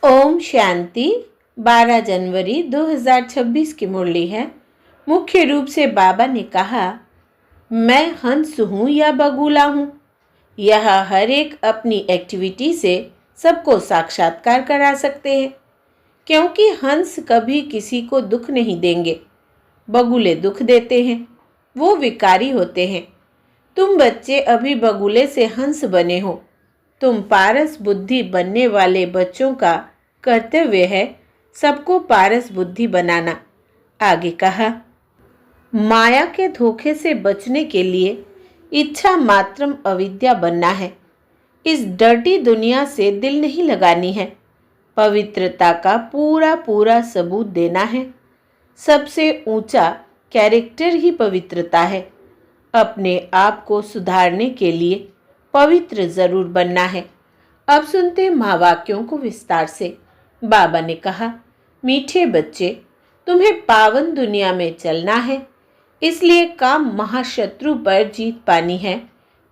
ओम शांति। 12 जनवरी 2026 की मुरली है। मुख्य रूप से बाबा ने कहा, मैं हंस हूँ या बगुला हूँ। यह हर एक अपनी एक्टिविटी से सबको साक्षात्कार करा सकते हैं, क्योंकि हंस कभी किसी को दुख नहीं देंगे। बगुले दुख देते हैं, वो विकारी होते हैं। तुम बच्चे अभी बगुले से हंस बने हो। तुम पारस बुद्धि बनने वाले बच्चों का कर्तव्य है सबको पारस बुद्धि बनाना। आगे कहा, माया के धोखे से बचने के लिए इच्छा मात्रम अविद्या बनना है। इस डर्टी दुनिया से दिल नहीं लगानी है। पवित्रता का पूरा पूरा सबूत देना है। सबसे ऊंचा कैरेक्टर ही पवित्रता है। अपने आप को सुधारने के लिए पवित्र जरूर बनना है। अब सुनते महावाक्यों को विस्तार से। बाबा ने कहा, मीठे बच्चे, तुम्हें पावन दुनिया में चलना है, इसलिए काम महाशत्रु पर जीत पानी है।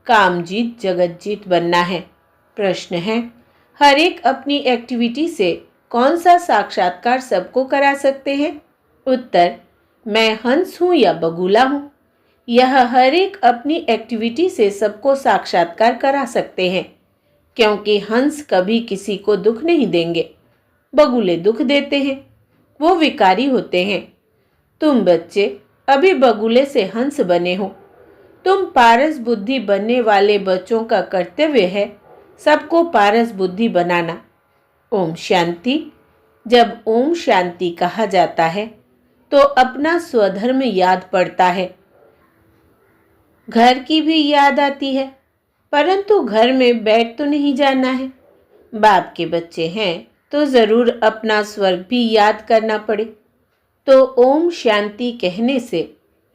काम जीत जगत जीत बनना है। प्रश्न है, हर एक अपनी एक्टिविटी से कौन सा साक्षात्कार सबको करा सकते हैं? उत्तर, मैं हंस हूँ या बगुला हूँ। यह हर एक अपनी एक्टिविटी से सबको साक्षात्कार करा सकते हैं, क्योंकि हंस कभी किसी को दुख नहीं देंगे। बगुले दुख देते हैं, वो विकारी होते हैं। तुम बच्चे अभी बगुले से हंस बने हो। तुम पारस बुद्धि बनने वाले बच्चों का कर्तव्य है सबको पारस बुद्धि बनाना। ओम शांति। जब ओम शांति कहा जाता है तो अपना स्वधर्म याद पड़ता है। घर की भी याद आती है, परंतु घर में बैठ तो नहीं जाना है। बाप के बच्चे हैं तो जरूर अपना स्वर्ग भी याद करना पड़े। तो ओम शांति कहने से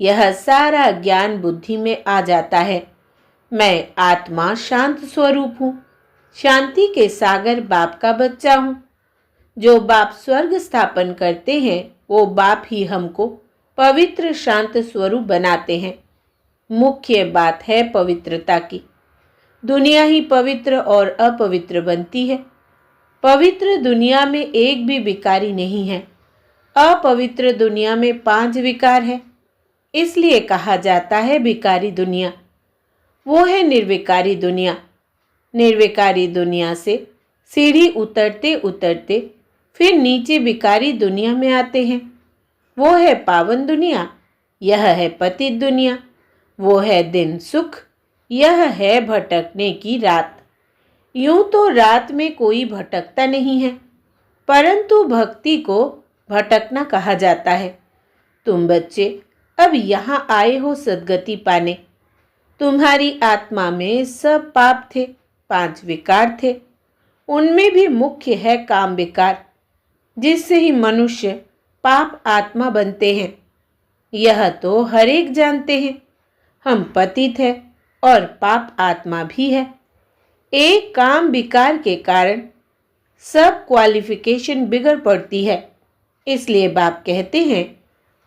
यह सारा ज्ञान बुद्धि में आ जाता है। मैं आत्मा शांत स्वरूप हूँ। शांति के सागर बाप का बच्चा हूँ। जो बाप स्वर्ग स्थापन करते हैं वो बाप ही हमको पवित्र शांत स्वरूप बनाते हैं। मुख्य बात है पवित्रता की। दुनिया ही पवित्र और अपवित्र बनती है। पवित्र दुनिया में एक भी विकारी नहीं है। अपवित्र दुनिया में 5 विकार है, इसलिए कहा जाता है विकारी दुनिया। वो है निर्विकारी दुनिया। निर्विकारी दुनिया से सीढ़ी उतरते उतरते फिर नीचे विकारी दुनिया में आते हैं। वो है पावन दुनिया, यह है पतित दुनिया। वो है दिन सुख, यह है भटकने की रात। यूं तो रात में कोई भटकता नहीं है, परंतु भक्ति को भटकना कहा जाता है। तुम बच्चे अब यहाँ आए हो सद्गति पाने। तुम्हारी आत्मा में सब पाप थे, 5 विकार थे। उनमें भी मुख्य है काम विकार, जिससे ही मनुष्य पाप आत्मा बनते हैं। यह तो हर एक जानते हैं। हम पतित है और पाप आत्मा भी है। एक काम विकार के कारण सब क्वालिफिकेशन बिगड़ पड़ती है। इसलिए बाप कहते हैं,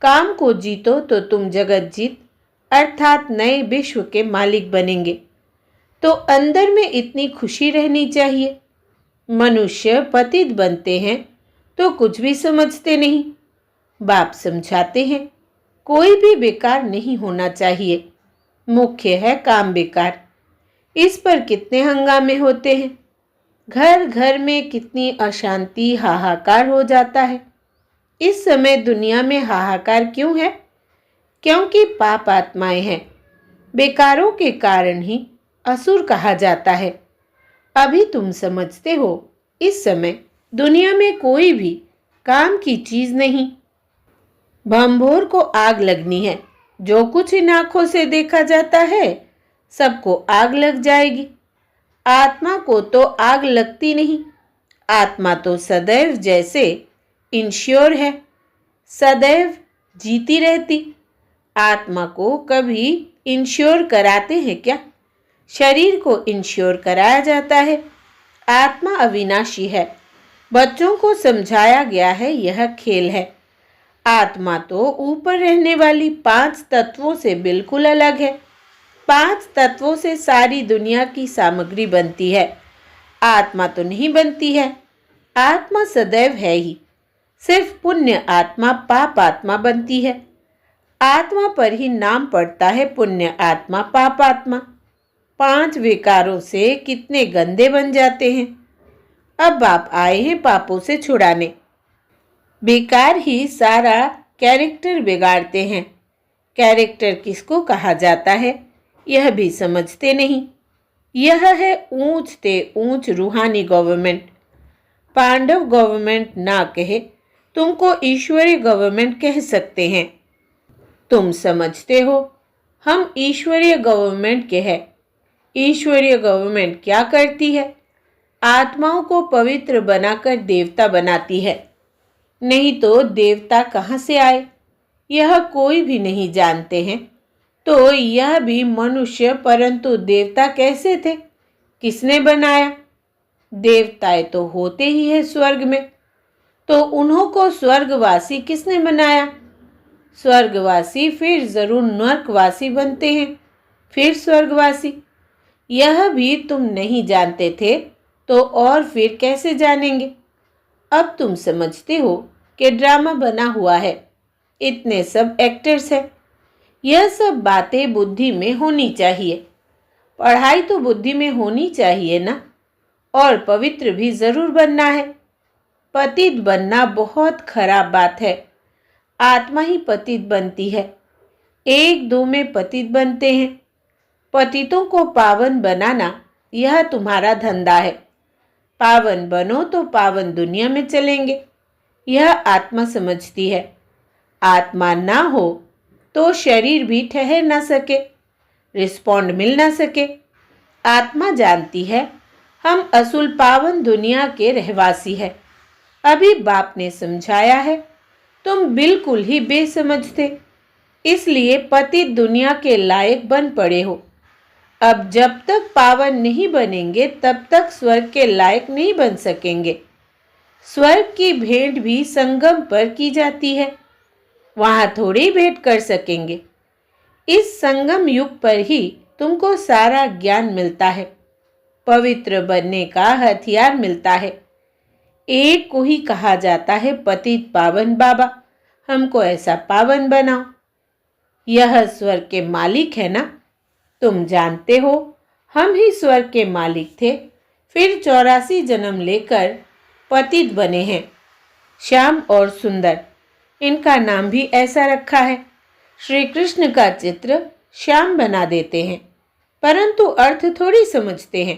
काम को जीतो तो तुम जगत जीत अर्थात नए विश्व के मालिक बनेंगे। तो अंदर में इतनी खुशी रहनी चाहिए। मनुष्य पतित बनते हैं तो कुछ भी समझते नहीं। बाप समझाते हैं, कोई भी विकार नहीं होना चाहिए। मुख्य है काम विकार। इस पर कितने हंगामे होते हैं। घर घर में कितनी अशांति, हाहाकार हो जाता है। इस समय दुनिया में हाहाकार क्यों है? क्योंकि पाप आत्माएं हैं। बेकारों के कारण ही असुर कहा जाता है। अभी तुम समझते हो, इस समय दुनिया में कोई भी काम की चीज नहीं। भंभोर को आग लगनी है। जो कुछ इन आंखों से देखा जाता है सबको आग लग जाएगी। आत्मा को तो आग लगती नहीं। आत्मा तो सदैव जैसे इंश्योर है, सदैव जीती रहती। आत्मा को कभी इंश्योर कराते हैं क्या? शरीर को इंश्योर कराया जाता है। आत्मा अविनाशी है। बच्चों को समझाया गया है यह खेल है। आत्मा तो ऊपर रहने वाली 5 तत्वों से बिल्कुल अलग है। 5 तत्वों से सारी दुनिया की सामग्री बनती है। आत्मा तो नहीं बनती है। आत्मा सदैव है ही, सिर्फ पुण्य आत्मा पाप आत्मा बनती है। आत्मा पर ही नाम पड़ता है पुण्य आत्मा पाप आत्मा। 5 विकारों से कितने गंदे बन जाते हैं। अब बाप आए हैं पापों से छुड़ाने। बेकार ही सारा कैरेक्टर बिगाड़ते हैं। कैरेक्टर किसको कहा जाता है यह भी समझते नहीं। यह है ऊंच ते ऊंच रूहानी गवर्नमेंट। पांडव गवर्नमेंट ना कहे, तुमको ईश्वरीय गवर्नमेंट कह सकते हैं। तुम समझते हो हम ईश्वरीय गवर्नमेंट के हैं। ईश्वरीय गवर्नमेंट क्या करती है? आत्माओं को पवित्र बनाकर देवता बनाती है। नहीं तो देवता कहाँ से आए यह कोई भी नहीं जानते हैं। तो यह भी मनुष्य, परंतु देवता कैसे थे? किसने बनाया? देवताएं तो होते ही है स्वर्ग में, तो उन्हों को स्वर्गवासी किसने बनाया? स्वर्गवासी फिर जरूर नरकवासी बनते हैं, फिर स्वर्गवासी। यह भी तुम नहीं जानते थे तो और फिर कैसे जानेंगे? अब तुम समझते हो कि ड्रामा बना हुआ है, इतने सब एक्टर्स हैं। यह सब बातें बुद्धि में होनी चाहिए। पढ़ाई तो बुद्धि में होनी चाहिए ना। और पवित्र भी जरूर बनना है। पतित बनना बहुत खराब बात है। आत्मा ही पतित बनती है। 1-2 में पतित बनते हैं। पतितों को पावन बनाना यह तुम्हारा धंधा है। पावन बनो तो पावन दुनिया में चलेंगे, यह आत्मा समझती है। आत्मा ना हो तो शरीर भी ठहर ना सके, रिस्पॉन्ड मिल ना सके। आत्मा जानती है हम असुल पावन दुनिया के रहवासी हैं। अभी बाप ने समझाया है, तुम बिल्कुल ही बेसमझ थे, इसलिए पतित दुनिया के लायक बन पड़े हो। अब जब तक पावन नहीं बनेंगे तब तक स्वर्ग के लायक नहीं बन सकेंगे। स्वर्ग की भेंट भी संगम पर की जाती है, वहां थोड़ी भेंट कर सकेंगे। इस संगम युग पर ही तुमको सारा ज्ञान मिलता है, पवित्र बनने का हथियार मिलता है। एक को ही कहा जाता है पतित पावन बाबा, हमको ऐसा पावन बनाओ। यह स्वर्ग के मालिक है ना। तुम जानते हो हम ही स्वर्ग के मालिक थे, फिर 84 जन्म लेकर पतित बने हैं। श्याम और सुंदर, इनका नाम भी ऐसा रखा है। श्री कृष्ण का चित्र श्याम बना देते हैं, परंतु अर्थ थोड़ी समझते हैं।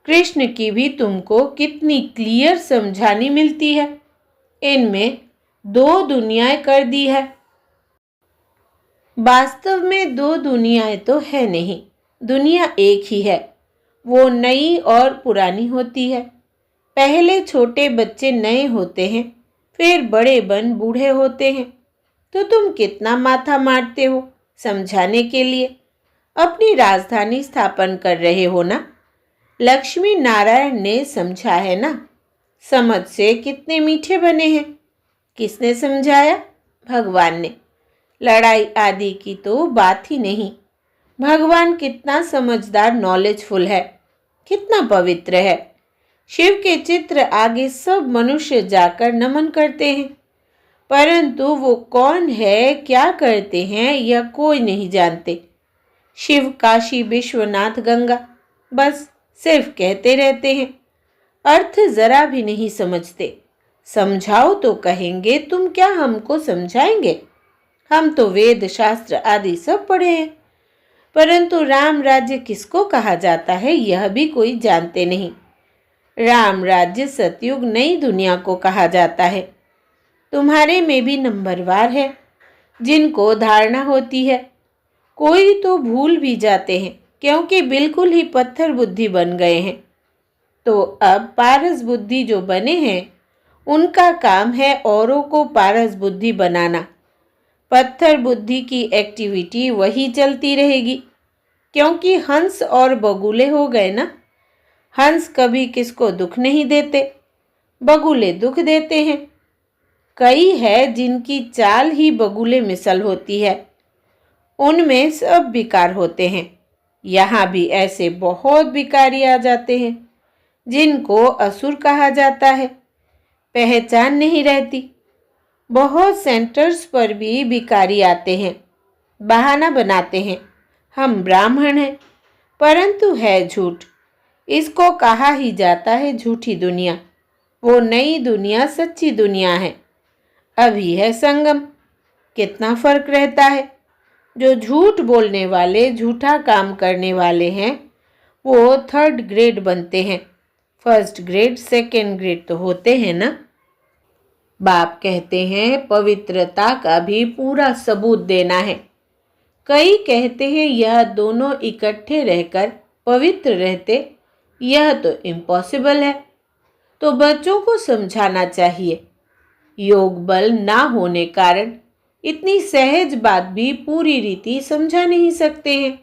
कृष्ण की भी तुमको कितनी क्लियर समझानी मिलती है। इनमें 2 दुनियाएं कर दी है। वास्तव में 2 दुनियाएं तो है नहीं, दुनिया एक ही है। वो नई और पुरानी होती है। पहले छोटे बच्चे नए होते हैं, फिर बड़े बन बूढ़े होते हैं। तो तुम कितना माथा मारते हो समझाने के लिए। अपनी राजधानी स्थापन कर रहे हो ना। लक्ष्मी नारायण ने समझा है ना। समझ से कितने मीठे बने हैं। किसने समझाया? भगवान ने। लड़ाई आदि की तो बात ही नहीं। भगवान कितना समझदार, नॉलेजफुल है, कितना पवित्र है। शिव के चित्र आगे सब मनुष्य जाकर नमन करते हैं, परंतु वो कौन है, क्या करते हैं, यह कोई नहीं जानते। शिव, काशी, विश्वनाथ, गंगा, बस सिर्फ कहते रहते हैं, अर्थ जरा भी नहीं समझते। समझाओ तो कहेंगे तुम क्या हमको समझाएंगे, हम तो वेद शास्त्र आदि सब पढ़े हैं। परंतु राम राज्य किसको कहा जाता है यह भी कोई जानते नहीं। राम राज्य सतयुग नई दुनिया को कहा जाता है। तुम्हारे में भी नंबरवार है जिनको धारणा होती है। कोई तो भूल भी जाते हैं क्योंकि बिल्कुल ही पत्थर बुद्धि बन गए हैं। तो अब पारस बुद्धि जो बने हैं उनका काम है औरों को पारस बुद्धि बनाना। पत्थर बुद्धि की एक्टिविटी वही चलती रहेगी, क्योंकि हंस और बगुले हो गए ना। हंस कभी किसको दुख नहीं देते, बगुले दुख देते हैं। कई है जिनकी चाल ही बगुले मिसल होती है, उनमें सब विकार होते हैं। यहाँ भी ऐसे बहुत विकारी आ जाते हैं जिनको असुर कहा जाता है। पहचान नहीं रहती। बहुत सेंटर्स पर भी भिखारी आते हैं, बहाना बनाते हैं, हम ब्राह्मण हैं, परंतु है झूठ। इसको कहा ही जाता है झूठी दुनिया। वो नई दुनिया सच्ची दुनिया है। अभी है संगम। कितना फर्क रहता है। जो झूठ बोलने वाले, झूठा काम करने वाले हैं, वो 3rd ग्रेड बनते हैं। 1st ग्रेड, 2nd ग्रेड तो होते हैं ना। बाप कहते हैं पवित्रता का भी पूरा सबूत देना है। कई कहते हैं यह दोनों इकट्ठे रहकर पवित्र रहते, यह तो इम्पॉसिबल है। तो बच्चों को समझाना चाहिए। योग बल ना होने कारण इतनी सहज बात भी पूरी रीति समझा नहीं सकते हैं।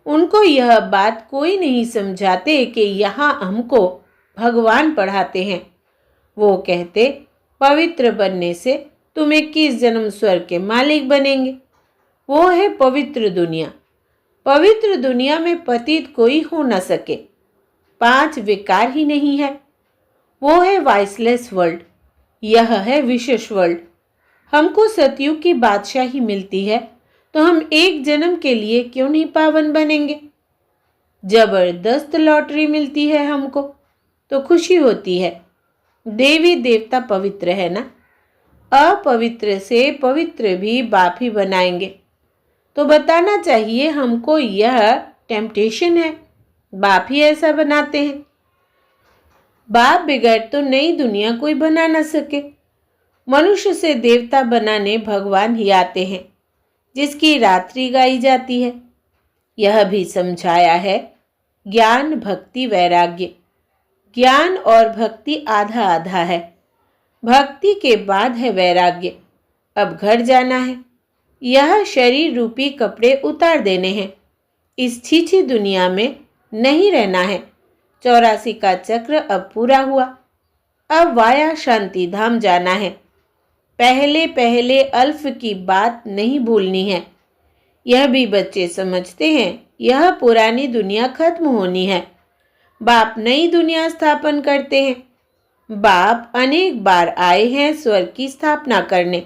उनको यह बात कोई नहीं समझाते कि यहाँ हमको भगवान पढ़ाते हैं। वो कहते पवित्र बनने से तुम 21 जन्म स्वर्ग के मालिक बनेंगे। वो है पवित्र दुनिया। पवित्र दुनिया में पतित कोई हो न सके। 5 विकार ही नहीं है। वो है वाइसलेस वर्ल्ड। यह है विशेष वर्ल्ड। हमको सतयुग की बादशाही मिलती है, तो हम 1 जन्म के लिए क्यों नहीं पावन बनेंगे। जबरदस्त लॉटरी मिलती है हमको, तो खुशी होती है। देवी देवता पवित्र है ना। अपवित्र से पवित्र भी बाप ही बनाएंगे। तो बताना चाहिए हमको यह टेम्पटेशन है। बाप ही ऐसा बनाते हैं। बाप बगैर तो नई दुनिया कोई बना ना सके। मनुष्य से देवता बनाने भगवान ही आते हैं, जिसकी रात्रि गाई जाती है। यह भी समझाया है ज्ञान, भक्ति, वैराग्य। ज्ञान और भक्ति आधा आधा है। भक्ति के बाद है वैराग्य। अब घर जाना है। यह शरीर रूपी कपड़े उतार देने हैं। इस छीछी दुनिया में नहीं रहना है। 84 का चक्र अब पूरा हुआ। अब वाया शांति धाम जाना है। पहले पहले अल्फ की बात नहीं भूलनी है। यह भी बच्चे समझते हैं यह पुरानी दुनिया खत्म होनी है। बाप नई दुनिया स्थापन करते हैं। बाप अनेक बार आए हैं स्वर्ग की स्थापना करने।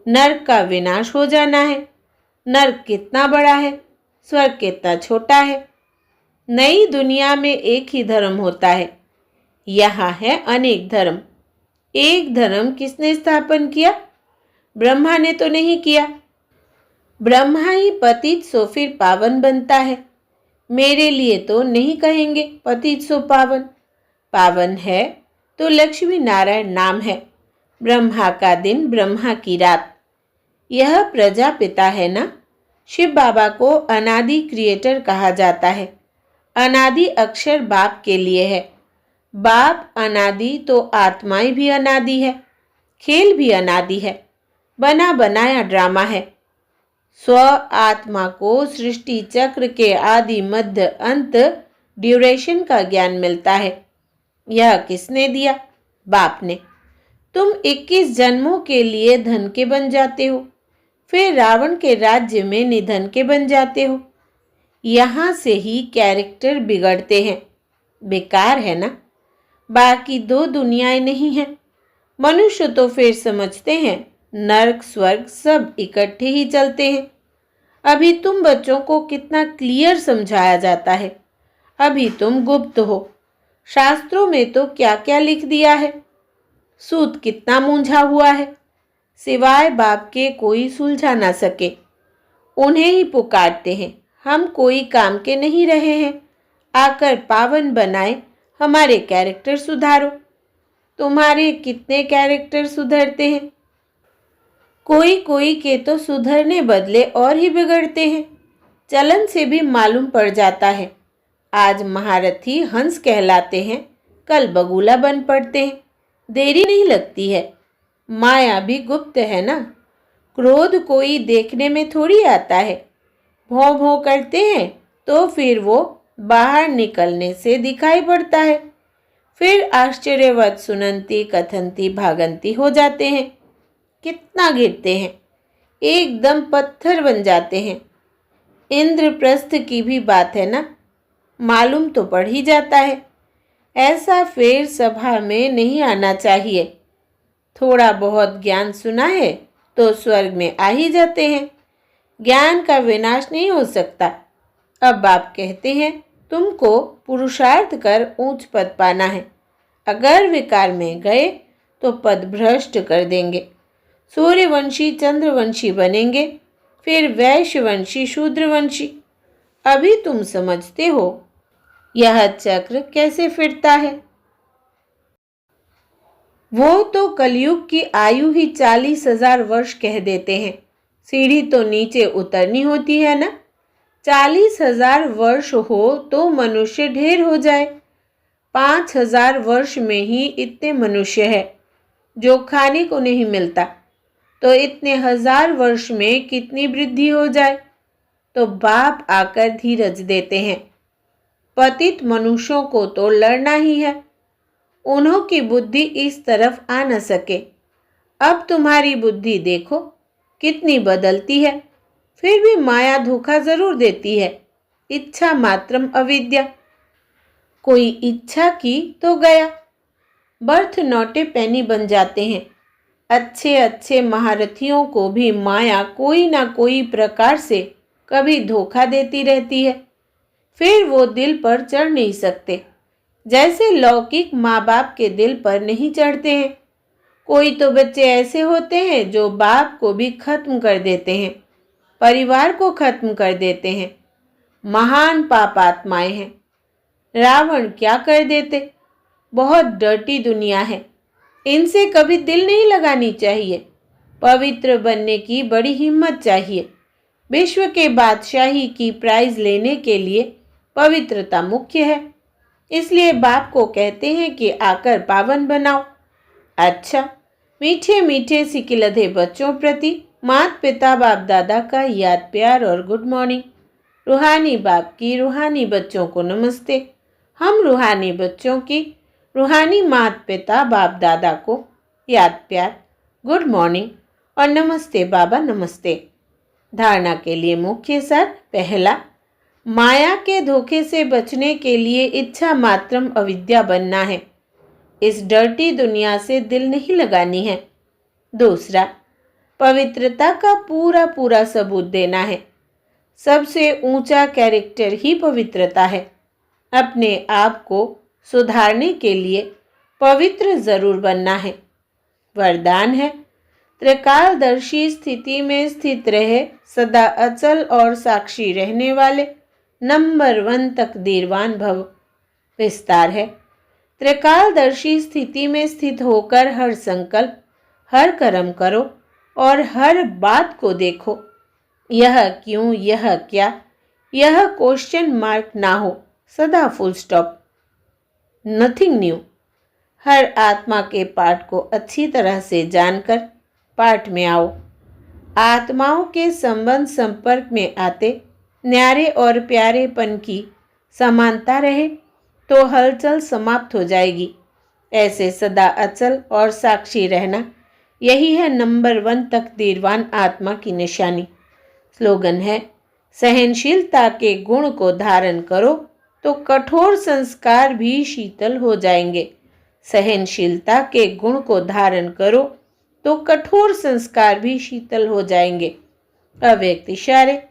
नर्क का विनाश हो जाना है। नर्क कितना बड़ा है, स्वर्ग कितना छोटा है। नई दुनिया में एक ही धर्म होता है। यहाँ है अनेक धर्म। एक धर्म किसने स्थापन किया? ब्रह्मा ने तो नहीं किया। ब्रह्मा ही पतित सो फिर पावन बनता है। मेरे लिए तो नहीं कहेंगे पतित सो पावन। पावन है तो लक्ष्मी नारायण नाम है। ब्रह्मा का दिन, ब्रह्मा की रात। यह प्रजापिता है ना। शिव बाबा को अनादि क्रिएटर कहा जाता है। अनादि अक्षर बाप के लिए है। बाप अनादि तो आत्माएं भी अनादि है। खेल भी अनादि है। बना बनाया ड्रामा है। स्व आत्मा को सृष्टि चक्र के आदि, मध्य, अंत, ड्यूरेशन का ज्ञान मिलता है। यह किसने दिया? बाप ने। तुम 21 जन्मों के लिए धन के बन जाते हो, फिर रावण के राज्य में निधन के बन जाते हो। यहाँ से ही कैरेक्टर बिगड़ते हैं। बेकार है ना। बाकी 2 दुनियाएं नहीं हैं। मनुष्य तो फिर समझते हैं नर्क स्वर्ग सब इकट्ठे ही चलते हैं। अभी तुम बच्चों को कितना क्लियर समझाया जाता है। अभी तुम गुप्त हो। शास्त्रों में तो क्या क्या लिख दिया है। सूत कितना मूंझा हुआ है। सिवाय बाप के कोई सुलझा ना सके। उन्हें ही पुकारते हैं। हम कोई काम के नहीं रहे हैं। आकर पावन बनाए, हमारे कैरेक्टर सुधारो। तुम्हारे कितने कैरेक्टर सुधरते हैं? कोई कोई के तो सुधरने बदले और ही बिगड़ते हैं। चलन से भी मालूम पड़ जाता है। आज महारथी हंस कहलाते हैं, कल बगुला बन पड़ते हैं। देरी नहीं लगती है। माया भी गुप्त है ना। क्रोध कोई देखने में थोड़ी आता है। भौं भौं करते हैं तो फिर वो बाहर निकलने से दिखाई पड़ता है। फिर आश्चर्यवत सुनंती कथनती भागंती हो जाते हैं। कितना गिरते हैं, एकदम पत्थर बन जाते हैं। इंद्रप्रस्थ की भी बात है ना। मालूम तो पड़ ही जाता है। ऐसा फेर सभा में नहीं आना चाहिए। थोड़ा बहुत ज्ञान सुना है तो स्वर्ग में आ ही जाते हैं। ज्ञान का विनाश नहीं हो सकता। अब बाप कहते हैं तुमको पुरुषार्थ कर ऊंच पद पाना है। अगर विकार में गए तो पद भ्रष्ट कर देंगे। सूर्यवंशी चंद्रवंशी बनेंगे, फिर वैश्यवंशी शूद्रवंशी। अभी तुम समझते हो यह चक्र कैसे फिरता है। वो तो कलयुग की आयु ही 40,000 वर्ष कह देते हैं। सीढ़ी तो नीचे उतरनी होती है ना। 40,000 वर्ष हो तो मनुष्य ढेर हो जाए। 5,000 वर्ष में ही इतने मनुष्य है जो खाने को नहीं मिलता, तो इतने 1,000 वर्ष में कितनी वृद्धि हो जाए। तो बाप आकर धीरज देते हैं। पतित मनुष्यों को तो लड़ना ही है। उन्हों की बुद्धि इस तरफ आ न सके। अब तुम्हारी बुद्धि देखो कितनी बदलती है। फिर भी माया धोखा जरूर देती है। इच्छा मात्रम अविद्या। कोई इच्छा की तो गया, बर्थ नौटे पैनी बन जाते हैं। अच्छे अच्छे महारथियों को भी माया कोई ना कोई प्रकार से कभी धोखा देती रहती है। फिर वो दिल पर चढ़ नहीं सकते, जैसे लौकिक माँ बाप के दिल पर नहीं चढ़ते हैं। कोई तो बच्चे ऐसे होते हैं जो बाप को भी खत्म कर देते हैं, परिवार को खत्म कर देते हैं। महान पापात्माएं हैं। रावण क्या कर देते। बहुत डर्टी दुनिया है। इनसे कभी दिल नहीं लगानी चाहिए। पवित्र बनने की बड़ी हिम्मत चाहिए। विश्व के बादशाही की प्राइज लेने के लिए पवित्रता मुख्य है। इसलिए बाप को कहते हैं कि आकर पावन बनाओ। अच्छा, मीठे मीठे सिकिलधे बच्चों प्रति माता पिता बाप दादा का याद प्यार और गुड मॉर्निंग। रूहानी बाप की रूहानी बच्चों को नमस्ते। हम रूहानी बच्चों की रूहानी माता पिता बाप दादा को याद प्यार, गुड मॉर्निंग और नमस्ते बाबा नमस्ते। धारणा के लिए मुख्य सार। पहला, माया के धोखे से बचने के लिए इच्छा मात्रम अविद्या बनना है। इस डर्टी दुनिया से दिल नहीं लगानी है। दूसरा, पवित्रता का पूरा पूरा सबूत देना है। सबसे ऊंचा कैरेक्टर ही पवित्रता है। अपने आप को सुधारने के लिए पवित्र जरूर बनना है। वरदान है, त्रिकालदर्शी स्थिति में स्थित रहे, सदा अचल और साक्षी रहने वाले नंबर 1 तकदीरवान भव। विस्तार है, त्रिकालदर्शी स्थिति में स्थित होकर हर संकल्प, हर कर्म करो और हर बात को देखो। यह क्यों, यह क्या, यह क्वेश्चन मार्क ना हो, सदा फुल स्टॉप। Nothing new. हर आत्मा के पाठ को अच्छी तरह से जानकर पाठ में आओ। आत्माओं के संबंध संपर्क में आते न्यारे और प्यारेपन की समानता रहे तो हलचल समाप्त हो जाएगी। ऐसे सदा अचल और साक्षी रहना, यही है नंबर 1 तकदीरवान आत्मा की निशानी। स्लोगन है, सहनशीलता के गुण को धारण करो तो कठोर संस्कार भी शीतल हो जाएंगे। सहनशीलता के गुण को धारण करो तो कठोर संस्कार भी शीतल हो जाएंगे। अव्यक्त इशारे।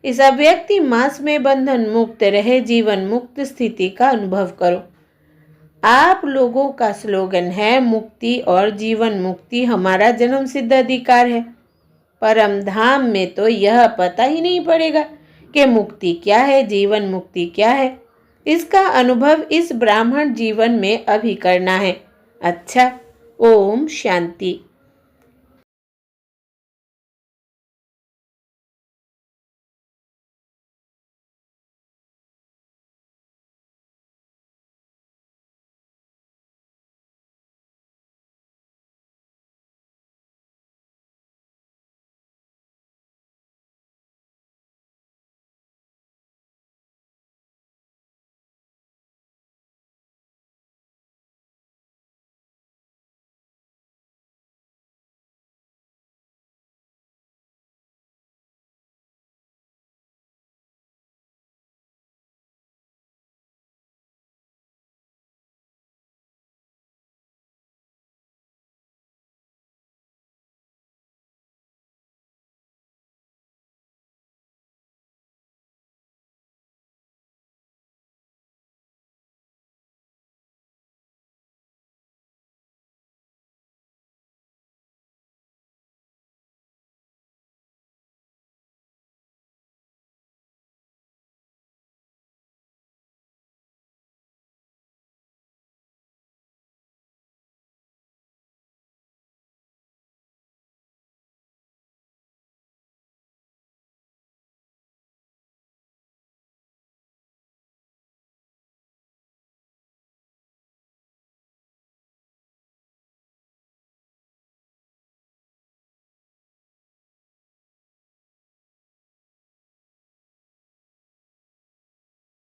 इस अव्यक्ति मास में बंधन मुक्त रहे जीवन मुक्त स्थिति का अनुभव करो। आप लोगों का स्लोगन है, मुक्ति और जीवन मुक्ति हमारा जन्म सिद्ध अधिकार है। परम धाम में तो यह पता ही नहीं पड़ेगा कि मुक्ति क्या है, जीवन मुक्ति क्या है। इसका अनुभव इस ब्राह्मण जीवन में अभी करना है। अच्छा, ओम शांति।